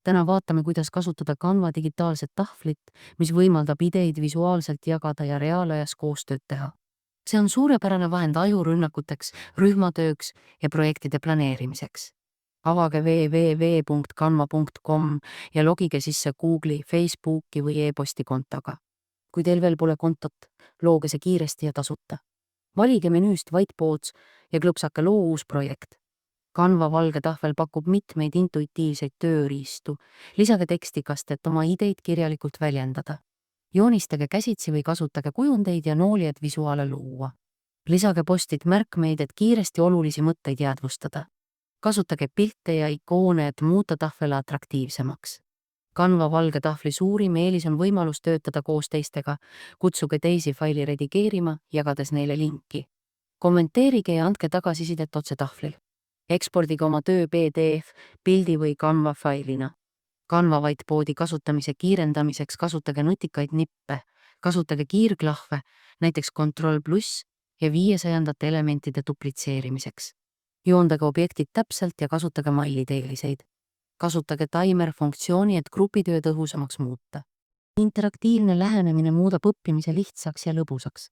Täna vaatame, kuidas kasutada Canva digitaalset tahvlit, mis võimaldab ideid visuaalselt jagada ja reaalajas koostööd teha. See on suurepärane vahend ajurünnakuteks, rühmatööks ja projektide planeerimiseks. Avage www.canva.com ja logige sisse Google'i, Facebooki või e-posti kontoga. Kui teil veel pole kontot, looge see kiiresti ja tasuta. Valige menüüst Whiteboards ja klõpsake loo uus projekt. Canva valge tahvel pakub mitmeid intuitiivseid tööriistu. Lisage tekstikast, et oma ideid kirjalikult väljendada. Joonistage käsitsi või kasutage kujundeid ja nooli, et visuaale luua. Lisage postid märkmeid, et kiiresti olulisi mõtteid jäädvustada. Kasutage pilte ja ikoone, et muuta tahvele atraktiivsemaks. Canva valge tahvli suurim eelis on võimalus töötada koos teistega. Kutsuge teisi faili redigeerima, jagades neile linki. Kommenteerige ja andke tagasisidet otse tahvlil. Ekspordige oma töö PDF, pildi või Canva failina. Canva Whiteboardi kasutamise kiirendamiseks kasutage nutikaid nippe, kasutage kiirklahve, näiteks Ctrl+ ja 500 elementide duplitseerimiseks. Joondage objektid täpselt ja kasutage mailide eeliseid. Kasutage timer-funktsiooni, et grupitöö tõhusamaks muuta. Interaktiivne lähenemine muudab õppimise lihtsaks ja lõbusaks.